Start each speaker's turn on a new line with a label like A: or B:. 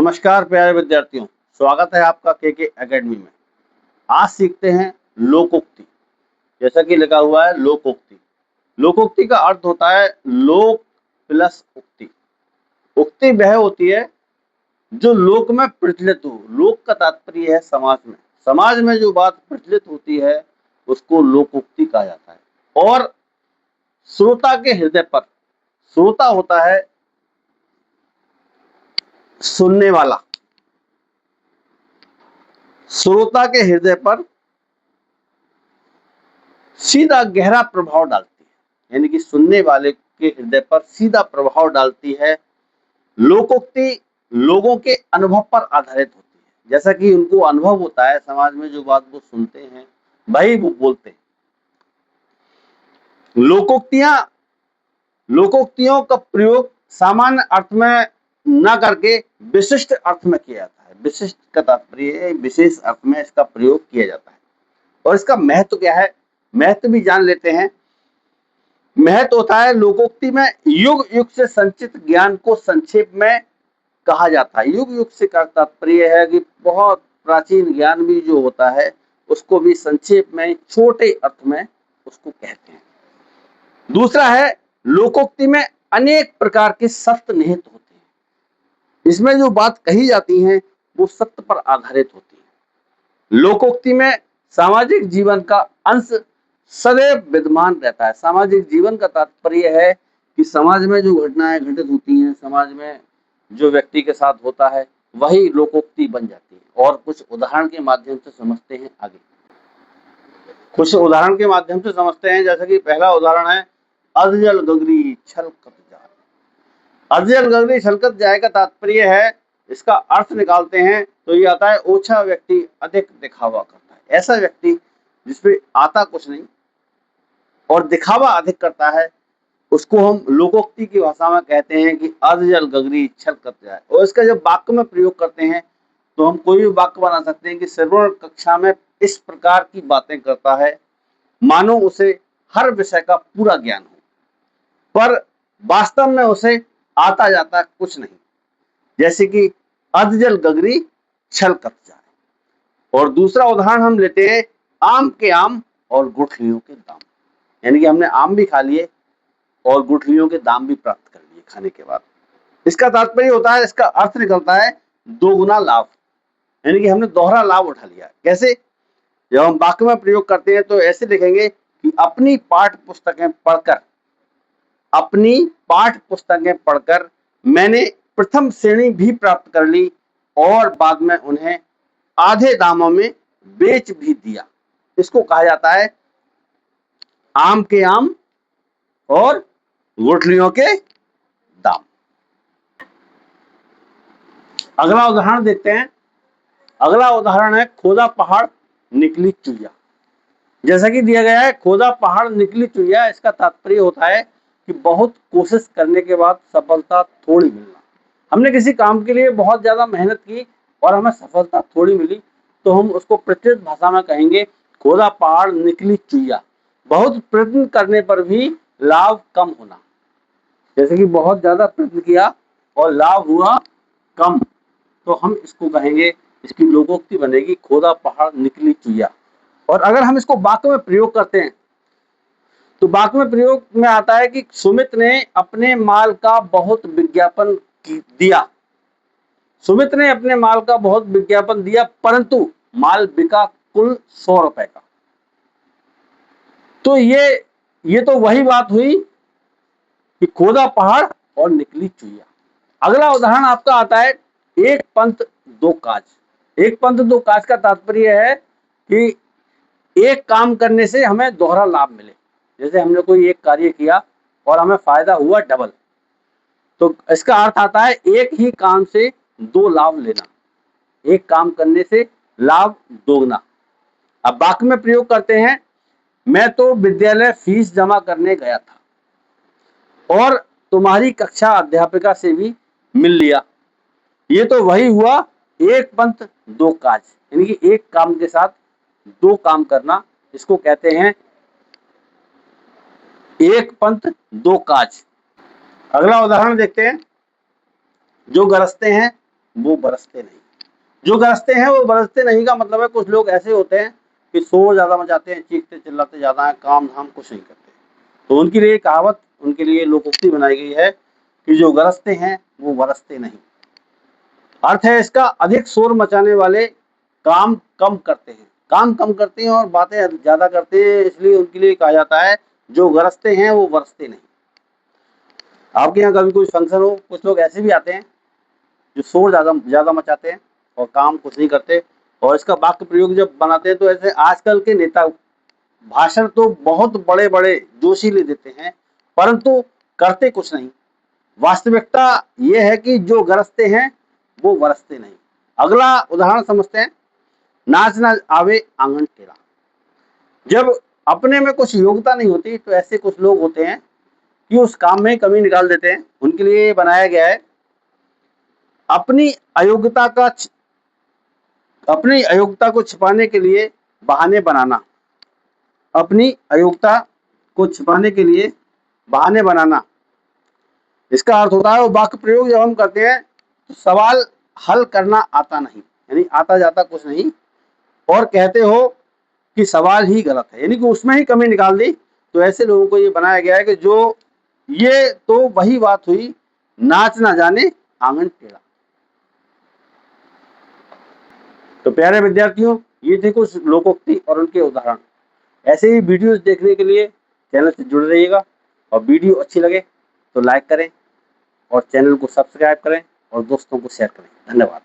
A: नमस्कार प्यारे विद्यार्थियों, स्वागत है आपका के एकेडमी में। आज सीखते हैं लोकोक्ति। जैसा कि लिखा हुआ है लोकोक्ति। लोकोक्ति का अर्थ होता है लोक प्लस उक्ति। उक्ति वह होती है जो लोक में प्रचलित हो। लोक का तात्पर्य है समाज में। समाज में जो बात प्रचलित होती है उसको लोकोक्ति कहा जाता है। और श्रोता के हृदय पर, श्रोता होता है सुनने वाला, श्रोता के हृदय पर सीधा गहरा प्रभाव डालती है, यानी कि सुनने वाले के हृदय पर सीधा प्रभाव डालती है। लोकोक्ति लोगों के अनुभव पर आधारित होती है। जैसा कि उनको अनुभव होता है, समाज में जो बात वो सुनते हैं वही वो बोलते हैं। लोकोक्तियों का प्रयोग सामान्य अर्थ में न करके विशिष्ट अर्थ में किया जाता है। विशिष्ट का तात्पर्य विशेष अर्थ में इसका प्रयोग किया जाता है। और इसका महत्व क्या है, महत्व भी जान लेते हैं। महत्व होता है लोकोक्ति में युग युग से संचित ज्ञान को संक्षेप में कहा जाता है। युग युग से का तात्पर्य है कि बहुत प्राचीन ज्ञान भी जो होता है उसको भी संक्षेप में छोटे अर्थ में उसको कहते हैं। दूसरा है लोकोक्ति में अनेक प्रकार के सत्य निहित होते हैं। इसमें जो बात कही जाती है वो सत्य पर आधारित होती है। लोकोक्ति में सामाजिक जीवन का अंश सदैव विद्यमान रहता है। सामाजिक जीवन का तात्पर्य है कि समाज में जो घटनाएं घटित होती हैं, समाज में जो व्यक्ति के साथ होता है वही लोकोक्ति बन जाती है। और कुछ उदाहरण के माध्यम से समझते हैं आगे। कुछ उदाहरण के माध्यम से समझते हैं। जैसे कि पहला उदाहरण है अधजल गगरी छलकत जाए। अधजल गगरी छलकत जाए का तात्पर्य है, इसका अर्थ निकालते हैं तो ये आता है ओछा व्यक्ति अधिक दिखावा करता है। ऐसा व्यक्ति जिसपे आता कुछ नहीं और दिखावा अधिक करता है उसको हम लोकोक्ति की भाषा में कहते हैं कि अधजल गगरी छलकत जाए। और इसका जब वाक्य में प्रयोग करते हैं तो हम कोई भी वाक्य बना सकते हैं कि श्रवण कक्षा में इस प्रकार की बातें करता है मानो उसे हर विषय का पूरा ज्ञान हो, पर वास्तव में उसे आता जाता कुछ नहीं। जैसे कि अधजल गगरी छलकत जाए। और दूसरा उदाहरण हम लेते हैं आम के आम और गुठलियों के दाम। यानी कि हमने आम भी खा लिए और गुठलियों के दाम भी प्राप्त कर लिए खाने के बाद। इसका तात्पर्य होता है, इसका अर्थ निकलता है दोगुना लाभ, यानी कि हमने दोहरा लाभ उठा लिया। कैसे? जब हम वाक्य में प्रयोग करते हैं तो ऐसे लिखेंगे कि अपनी पाठ्य पुस्तकें पढ़कर मैंने प्रथम श्रेणी भी प्राप्त कर ली और बाद में उन्हें आधे दामों में बेच भी दिया। इसको कहा जाता है आम के आम और गुठलियों के दाम। अगला उदाहरण देखते हैं। अगला उदाहरण है खोदा पहाड़ निकली चुईया। जैसा कि दिया गया है खोदा पहाड़ निकली चुईया, इसका तात्पर्य होता है कि बहुत कोशिश करने के बाद सफलता थोड़ी मिलना। हमने किसी काम के लिए बहुत ज्यादा मेहनत की और हमें सफलता थोड़ी मिली तो हम उसको प्रचलित भाषा में कहेंगे खोदा पहाड़ निकली चुईया। बहुत प्रयत्न करने पर भी लाभ कम होना। जैसे कि बहुत ज्यादा प्रयत्न किया और लाभ हुआ कम तो हम इसको कहेंगे, इसकी लोकोक्ति बनेगी खोदा पहाड़ निकली चुईया। और अगर हम इसको वाक्य में प्रयोग करते हैं तो वाक्य में प्रयोग में आता है कि सुमित ने अपने माल का बहुत विज्ञापन दिया। सुमित ने अपने माल का बहुत विज्ञापन दिया परंतु माल बिका कुल 100 रुपए का। तो ये तो वही बात हुई कि खोदा पहाड़ और निकली चुईया। अगला उदाहरण आपका आता है एक पंथ दो काज। एक पंथ दो काज का तात्पर्य है कि एक काम करने से हमें दोहरा लाभ मिले। जैसे हमने कोई एक कार्य किया और हमें फायदा हुआ डबल, तो इसका अर्थ आता है एक ही काम से दो लाभ लेना। एक काम करने से लाभ दोगुना। अब वाक्य में प्रयोग करते हैं मैं तो विद्यालय फीस जमा करने गया था और तुम्हारी कक्षा अध्यापिका से भी मिल लिया। ये तो वही हुआ एक पंथ दो काज, यानी कि एक काम के साथ दो काम करना, इसको कहते हैं एक पंथ दो काज। अगला उदाहरण देखते हैं। जो गरजते हैं वो बरसते नहीं। जो गरजते हैं वो बरसते नहीं का मतलब है कुछ लोग ऐसे होते हैं कि शोर ज्यादा मचाते हैं, चीखते चिल्लाते ज्यादा है, काम धाम कुछ नहीं करते। तो उनके लिए कहावत, उनके लिए लोकोक्ति बनाई गई है कि जो गरजते हैं वो बरसते नहीं। अर्थ है इसका, अधिक शोर मचाने वाले काम कम करते हैं, काम कम करते हैं और बातें ज्यादा करते हैं, इसलिए उनके लिए कहा जाता है जो गरजते हैं वो बरसते नहीं। आपके यहाँ कभी कोई फंक्शन हो, कुछ लोग ऐसे भी आते हैं जो शोर ज्यादा मचाते हैं और काम कुछ नहीं करते, और इसका वाक्य प्रयोग जब बनाते हैं तो ऐसे आजकल के नेता भाषण तो बहुत बड़े बड़े जोशीले देते हैं, परंतु करते कुछ नहीं। वास्तविकता यह है कि जो गरजते हैं वो बरसते नहीं। अगला उदाहरण समझते हैं, नाच ना आवे आंगन टेढ़ा। जब अपने में कुछ योग्यता नहीं होती तो ऐसे कुछ लोग होते हैं कि उस काम में कमी निकाल देते हैं। उनके लिए बनाया गया है अपनी अयोग्यता का अपनी अयोग्यता को छिपाने के लिए बहाने बनाना। अपनी अयोग्यता को छिपाने के लिए बहाने बनाना, इसका अर्थ होता है वो वाक्य प्रयोग जब हम करते हैं तो सवाल हल करना आता नहीं, यानी आता जाता कुछ नहीं, और कहते हो कि सवाल ही गलत है, यानी कि उसमें ही कमी निकाल दी। तो ऐसे लोगों को ये बनाया गया है कि जो ये तो वही बात हुई, नाच ना जाने आंगन टेढ़ा। तो प्यारे विद्यार्थियों, ये थे कुछ लोकोक्ति और उनके उदाहरण। ऐसे ही वीडियोस देखने के लिए चैनल से जुड़े रहिएगा, और वीडियो अच्छी लगे तो लाइक करें और चैनल को सब्सक्राइब करें और दोस्तों को शेयर करें। धन्यवाद।